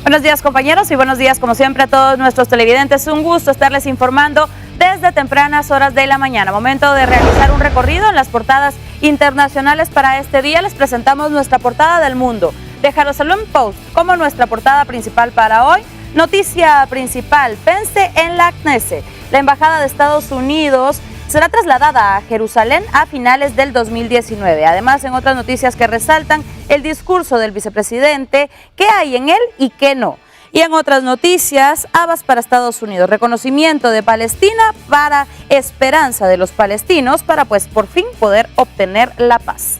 Buenos días, compañeros, y buenos días como siempre a todos nuestros televidentes. Un gusto estarles informando desde tempranas horas de la mañana. Momento de realizar un recorrido en las portadas internacionales para este día. Les presentamos nuestra portada del mundo de Jerusalem Post como nuestra portada principal para hoy. Noticia principal: Pence en la Knesset. La embajada de Estados Unidos será trasladada a Jerusalén a finales del 2019. Además, en otras noticias que resaltan el discurso del vicepresidente, qué hay en él y qué no. Y en otras noticias, Abbas para Estados Unidos, reconocimiento de Palestina para esperanza de los palestinos para por fin poder obtener la paz.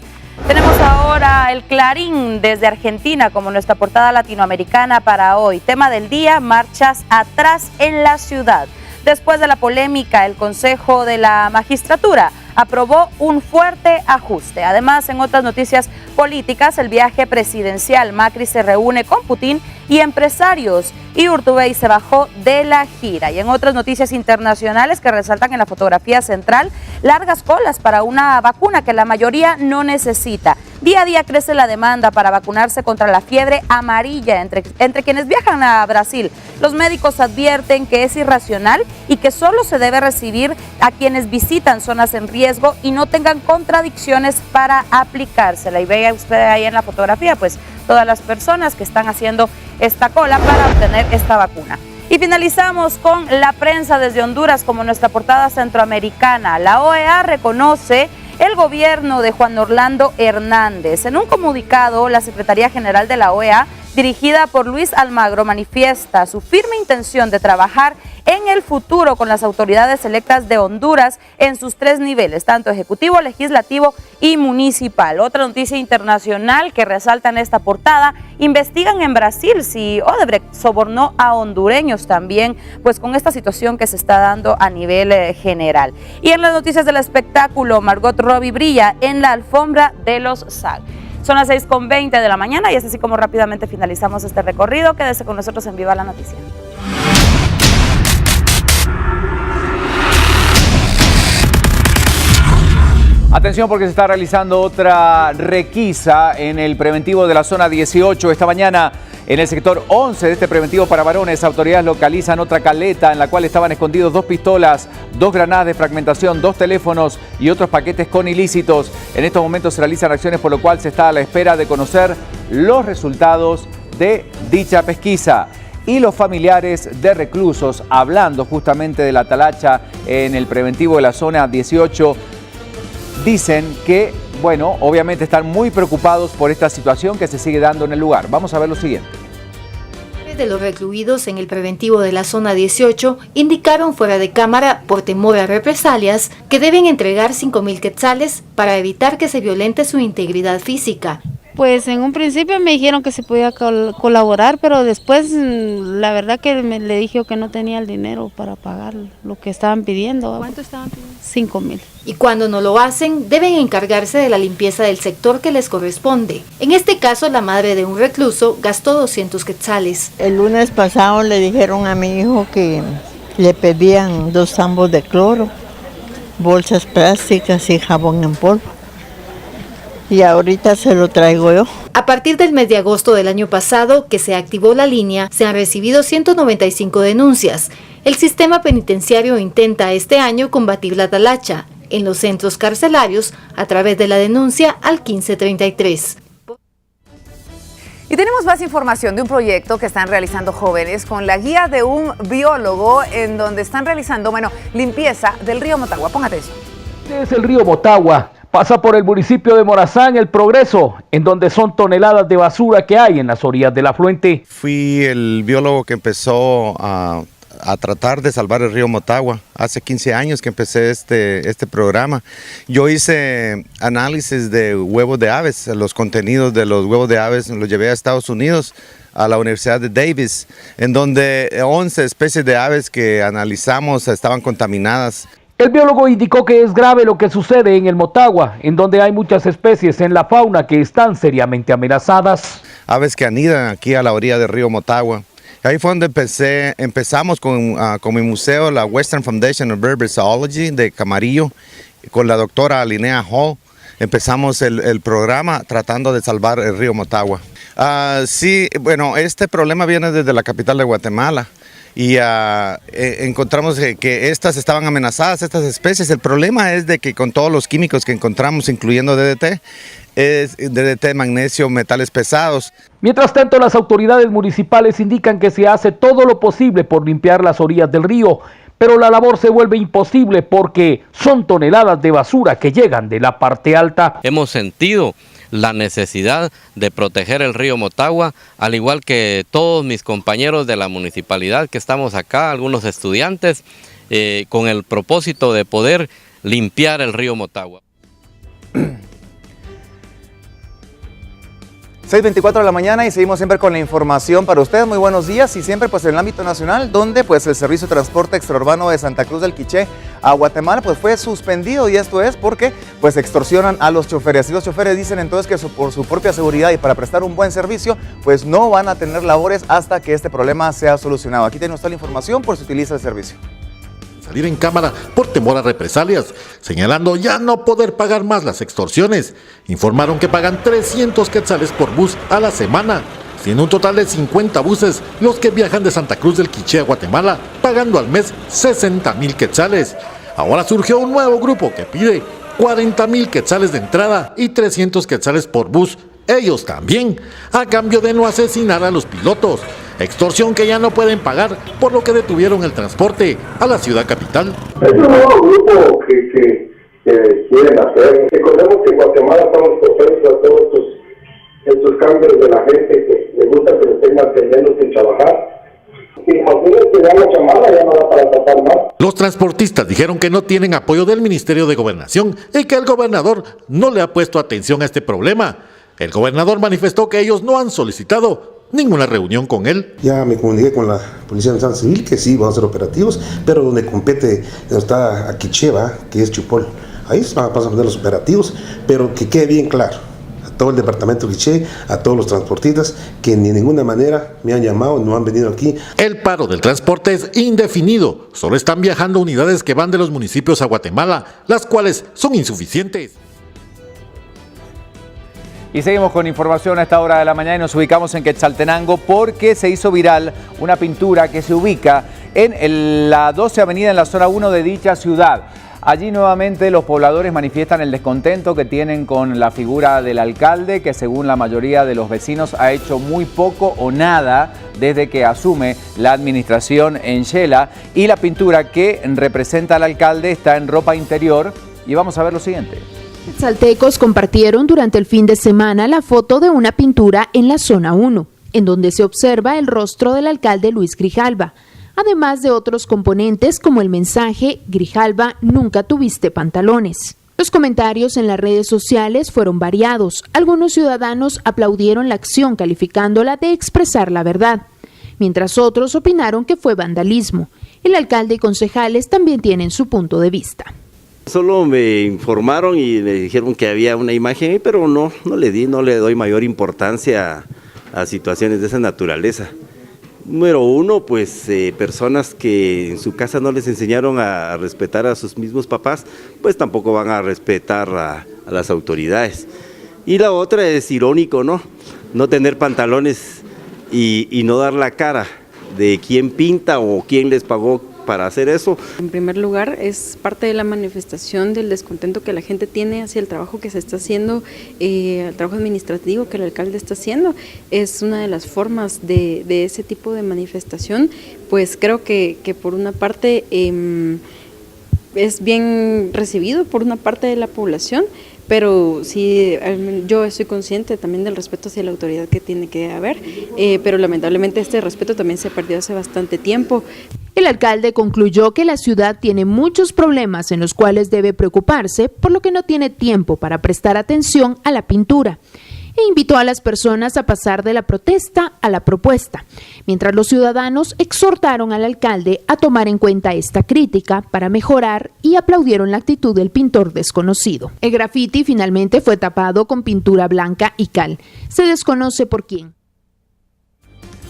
Tenemos ahora el Clarín desde Argentina como nuestra portada latinoamericana para hoy. Tema del día: marchas atrás en la ciudad. Después de la polémica, el Consejo de la Magistratura aprobó un fuerte ajuste. Además, en otras noticias políticas, el viaje presidencial: Macri se reúne con Putin y empresarios, y Urtubey se bajó de la gira. Y en otras noticias internacionales que resaltan en la fotografía central, largas colas para una vacuna que la mayoría no necesita. Día a día crece la demanda para vacunarse contra la fiebre amarilla entre quienes viajan a Brasil. Los médicos advierten que es irracional y que solo se debe recibir a quienes visitan zonas en riesgo y no tengan contradicciones para aplicársela. Y vea usted ahí en la fotografía, todas las personas que están haciendo esta cola para obtener esta vacuna. Y finalizamos con la prensa desde Honduras como nuestra portada centroamericana. La OEA reconoce el gobierno de Juan Orlando Hernández. En un comunicado, la Secretaría General de la OEA, dirigida por Luis Almagro, manifiesta su firme intención de trabajar en el futuro con las autoridades electas de Honduras en sus 3 niveles, tanto ejecutivo, legislativo y municipal. Otra noticia internacional que resalta en esta portada: investigan en Brasil si Odebrecht sobornó a hondureños también, con esta situación que se está dando a nivel general. Y en las noticias del espectáculo, Margot Robbie brilla en la alfombra de los SAG. Son las 6:20 de la mañana y es así como rápidamente finalizamos este recorrido. Quédese con nosotros en Viva la Noticia. Atención, porque se está realizando otra requisa en el preventivo de la zona 18. Esta mañana, en el sector 11 de este preventivo para varones, autoridades localizan otra caleta en la cual estaban escondidos 2 pistolas, 2 granadas de fragmentación, 2 teléfonos y otros paquetes con ilícitos. En estos momentos se realizan acciones, por lo cual se está a la espera de conocer los resultados de dicha pesquisa. Y los familiares de reclusos, hablando justamente de la talacha en el preventivo de la zona 18, dicen que, obviamente están muy preocupados por esta situación que se sigue dando en el lugar. Vamos a ver lo siguiente. De los recluidos en el preventivo de la zona 18 indicaron fuera de cámara, por temor a represalias, que deben entregar 5.000 quetzales para evitar que se violente su integridad física. Pues en un principio me dijeron que se podía colaborar, pero después la verdad que le dije que no tenía el dinero para pagar lo que estaban pidiendo. ¿Cuánto estaban pidiendo? 5.000. Y cuando no lo hacen, deben encargarse de la limpieza del sector que les corresponde. En este caso, la madre de un recluso gastó 200 quetzales. El lunes pasado le dijeron a mi hijo que le pedían 2 tambos de cloro, bolsas plásticas y jabón en polvo. Y ahorita se lo traigo yo. A partir del mes de agosto del año pasado, que se activó la línea, se han recibido 195 denuncias. El sistema penitenciario intenta este año combatir la talacha en los centros carcelarios a través de la denuncia al 1533. Y tenemos más información de un proyecto que están realizando jóvenes con la guía de un biólogo en donde están realizando, limpieza del río Motagua. Póngate eso. Este es el río Motagua. Pasa por el municipio de Morazán, El Progreso, en donde son toneladas de basura que hay en las orillas del afluente. Fui el biólogo que empezó a a tratar de salvar el río Motagua. Hace 15 años que empecé este programa. Yo hice análisis de huevos de aves, los contenidos de los huevos de aves los llevé a Estados Unidos, a la Universidad de Davis, en donde 11 especies de aves que analizamos estaban contaminadas. El biólogo indicó que es grave lo que sucede en el Motagua, en donde hay muchas especies en la fauna que están seriamente amenazadas. Aves que anidan aquí a la orilla del río Motagua. Ahí fue donde empezamos con mi museo, la Western Foundation of Bird Zoology de Camarillo, con la doctora Linnea Hall. Empezamos el programa tratando de salvar el río Motagua. Sí, bueno, este problema viene desde la capital de Guatemala. Y encontramos que estas estaban amenazadas, estas especies. El problema es de que con todos los químicos que encontramos, incluyendo DDT, es DDT, magnesio, metales pesados. Mientras tanto, las autoridades municipales indican que se hace todo lo posible por limpiar las orillas del río, pero la labor se vuelve imposible porque son toneladas de basura que llegan de la parte alta. Hemos sentido la necesidad de proteger el río Motagua, al igual que todos mis compañeros de la municipalidad que estamos acá, algunos estudiantes, con el propósito de poder limpiar el río Motagua. 6:24 de la mañana y seguimos siempre con la información para ustedes. Muy buenos días y siempre pues en el ámbito nacional, donde pues el servicio de transporte extraurbano de Santa Cruz del Quiché a Guatemala pues fue suspendido, y esto es porque pues extorsionan a los choferes. Y los choferes dicen entonces que por su propia seguridad y para prestar un buen servicio pues no van a tener labores hasta que este problema sea solucionado. Aquí tenemos toda la información por si utiliza el servicio. Salir en cámara por temor a represalias, señalando ya no poder pagar más las extorsiones. Informaron que pagan 300 quetzales por bus a la semana, siendo un total de 50 buses los que viajan de Santa Cruz del Quiché a Guatemala, pagando al mes 60,000 quetzales. Ahora surgió un nuevo grupo que pide 40,000 quetzales de entrada y 300 quetzales por bus, ellos también, a cambio de no asesinar a los pilotos. Extorsión que ya no pueden pagar, por lo que detuvieron el transporte a la ciudad capital. Es un nuevo grupo que quieren hacer. Recordemos que en Guatemala estamos propensos a todos estos cambios de la gente que le gusta que lo estén manteniendo sin trabajar. Y algunos que dan la llamada ya no da para tratar más. Los transportistas dijeron que no tienen apoyo del Ministerio de Gobernación y que el gobernador no le ha puesto atención a este problema. El gobernador manifestó que ellos no han solicitado ninguna reunión con él. Ya me comuniqué con la Policía Nacional Civil que sí van a ser operativos, pero donde compete, donde está aquí Cheva, que es Chupol, ahí van a pasar los operativos, pero que quede bien claro a todo el departamento de Quiché, a todos los transportistas, que ni de ninguna manera me han llamado, no han venido aquí. El paro del transporte es indefinido, solo están viajando unidades que van de los municipios a Guatemala, las cuales son insuficientes. Y seguimos con información a esta hora de la mañana y nos ubicamos en Quetzaltenango porque se hizo viral una pintura que se ubica en la 12 Avenida en la zona 1 de dicha ciudad. Allí nuevamente los pobladores manifiestan el descontento que tienen con la figura del alcalde, que según la mayoría de los vecinos ha hecho muy poco o nada desde que asume la administración en Xela. Y la pintura que representa al alcalde está en ropa interior y vamos a ver lo siguiente. Quetzaltecos compartieron durante el fin de semana la foto de una pintura en la zona 1, en donde se observa el rostro del alcalde Luis Grijalva, además de otros componentes como el mensaje "Grijalva, nunca tuviste pantalones". Los comentarios en las redes sociales fueron variados. Algunos ciudadanos aplaudieron la acción calificándola de expresar la verdad, mientras otros opinaron que fue vandalismo. El alcalde y concejales también tienen su punto de vista. Solo me informaron y me dijeron que había una imagen ahí, pero no le doy mayor importancia a situaciones de esa naturaleza. Número uno, pues personas que en su casa no les enseñaron a respetar a sus mismos papás, pues tampoco van a respetar a las autoridades. Y la otra es irónico, ¿no? No tener pantalones y no dar la cara de quién pinta o quién les pagó para hacer eso. En primer lugar, es parte de la manifestación del descontento que la gente tiene hacia el trabajo que se está haciendo, el trabajo administrativo que el alcalde está haciendo. Es una de las formas de ese tipo de manifestación. Pues creo que por una parte es bien recibido por una parte de la población, pero sí, yo estoy consciente también del respeto hacia la autoridad que tiene que haber, pero lamentablemente este respeto también se perdió hace bastante tiempo. El alcalde concluyó que la ciudad tiene muchos problemas en los cuales debe preocuparse, por lo que no tiene tiempo para prestar atención a la pintura, e invitó a las personas a pasar de la protesta a la propuesta, mientras los ciudadanos exhortaron al alcalde a tomar en cuenta esta crítica para mejorar y aplaudieron la actitud del pintor desconocido. El grafiti finalmente fue tapado con pintura blanca y cal. Se desconoce por quién.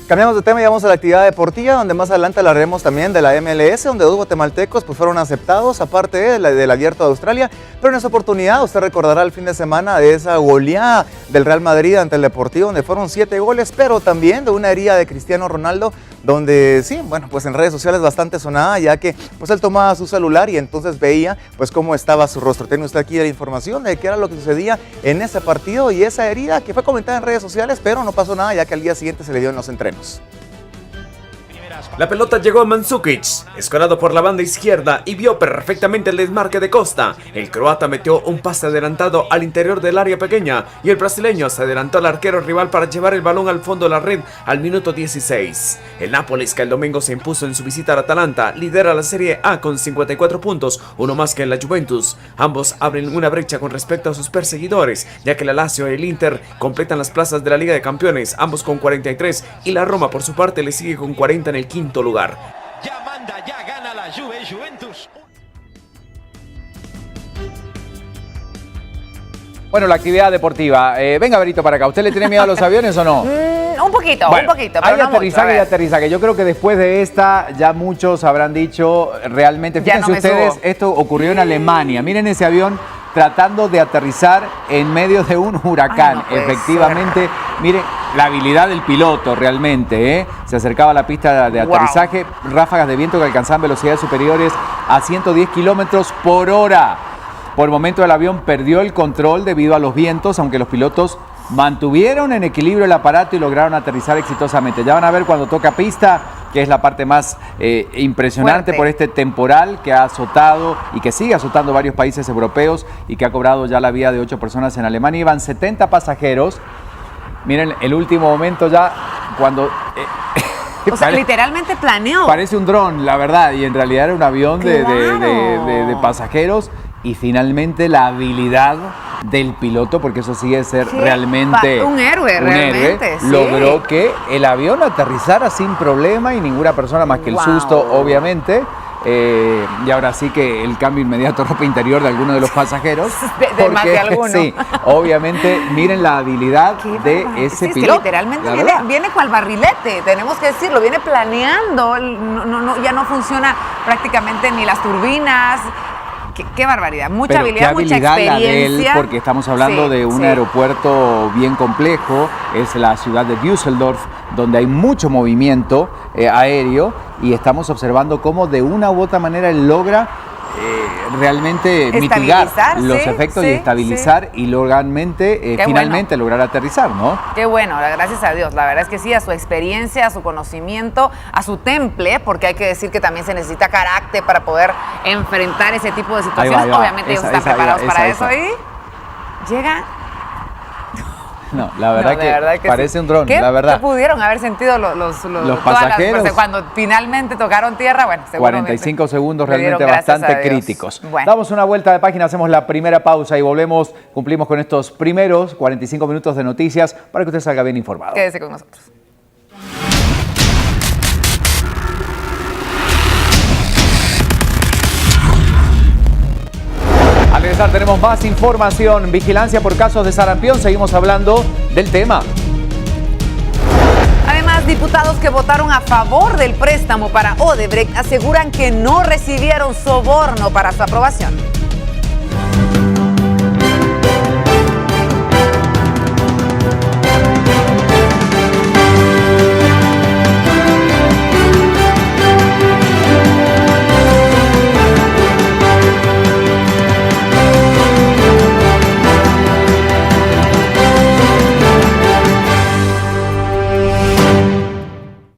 Cambiamos de tema y vamos a la actividad deportiva, donde más adelante hablaremos también de la MLS, donde 2 guatemaltecos pues fueron aceptados, aparte del Abierto de Australia. Pero en esa oportunidad, usted recordará el fin de semana de esa goleada del Real Madrid ante el Deportivo, donde fueron 7 goles, pero también de una herida de Cristiano Ronaldo, donde sí, bueno, pues en redes sociales bastante sonada, ya que pues él tomaba su celular y entonces veía pues cómo estaba su rostro. Tiene usted aquí la información de qué era lo que sucedía en ese partido y esa herida que fue comentada en redes sociales, pero no pasó nada, ya que al día siguiente se le dio en los entrenos. La pelota llegó a Mandzukic, escorado por la banda izquierda y vio perfectamente el desmarque de Costa. El croata metió un pase adelantado al interior del área pequeña y el brasileño se adelantó al arquero rival para llevar el balón al fondo de la red al minuto 16. El Nápoles, que el domingo se impuso en su visita al Atalanta, lidera la Serie A con 54 puntos, uno más que en la Juventus. Ambos abren una brecha con respecto a sus perseguidores, ya que la Lazio y el Inter completan las plazas de la Liga de Campeones, ambos con 43, y la Roma por su parte le sigue con 40 en el quinto lugar. Ya manda, ya gana la Juventus. Bueno, la actividad deportiva. Venga, Berito, para acá. ¿Usted le tiene miedo a los aviones o no? Un poquito, bueno, pero hay no aterrizaje mucho. Y aterrizaje. Yo creo que después de esta ya muchos habrán dicho realmente, fíjense no ustedes, subo. esto ocurrió en Alemania. Miren ese avión tratando de aterrizar en medio de un huracán. Ay, no puede Efectivamente, miren la habilidad del piloto realmente, ¿eh? Se acercaba a la pista de aterrizaje, ráfagas de viento que alcanzaban velocidades superiores a 110 kilómetros por hora. Por el momento el avión perdió el control debido a los vientos, aunque los pilotos mantuvieron en equilibrio el aparato y lograron aterrizar exitosamente. Ya van a ver cuando toca pista, que es la parte más impresionante por este temporal que ha azotado y que sigue azotando varios países europeos y que ha cobrado ya la vida de 8 personas en Alemania. Iban 70 pasajeros. Miren el último momento ya cuando... o sea, literalmente planeó. Parece un dron, la verdad, y en realidad era un avión de pasajeros. Y finalmente la habilidad del piloto, porque eso sigue ser realmente un héroe, realmente, sí. Logró que el avión aterrizara sin problema y ninguna persona más que el susto, obviamente. Y ahora sí que el cambio inmediato de ropa interior de alguno de los pasajeros. de más de alguno. Sí, obviamente, miren la habilidad de ese piloto. Es que literalmente viene cual barrilete, tenemos que decirlo, viene planeando, ya no funciona prácticamente ni las turbinas. Qué barbaridad, mucha habilidad, mucha experiencia. La de él, porque estamos hablando de un aeropuerto bien complejo, es la ciudad de Düsseldorf, donde hay mucho movimiento aéreo y estamos observando cómo de una u otra manera él logra realmente mitigar los efectos y estabilizar y finalmente lograr aterrizar, ¿no? Qué bueno, gracias a Dios. La verdad es que sí, a su experiencia, a su conocimiento, a su temple, porque hay que decir que también se necesita carácter para poder enfrentar ese tipo de situaciones. Ahí va. Obviamente ellos están preparados para eso y llega... No, la verdad que parece un dron, la verdad. ¿Qué pudieron haber sentido los pasajeros? Cuando finalmente tocaron tierra? Bueno, 45 segundos realmente bastante críticos. Bueno. Damos una vuelta de página, hacemos la primera pausa y volvemos, cumplimos con estos primeros 45 minutos de noticias para que usted salga bien informado. Quédese con nosotros. Al regresar tenemos más información, vigilancia por casos de sarampión, seguimos hablando del tema. Además, diputados que votaron a favor del préstamo para Odebrecht aseguran que no recibieron soborno para su aprobación.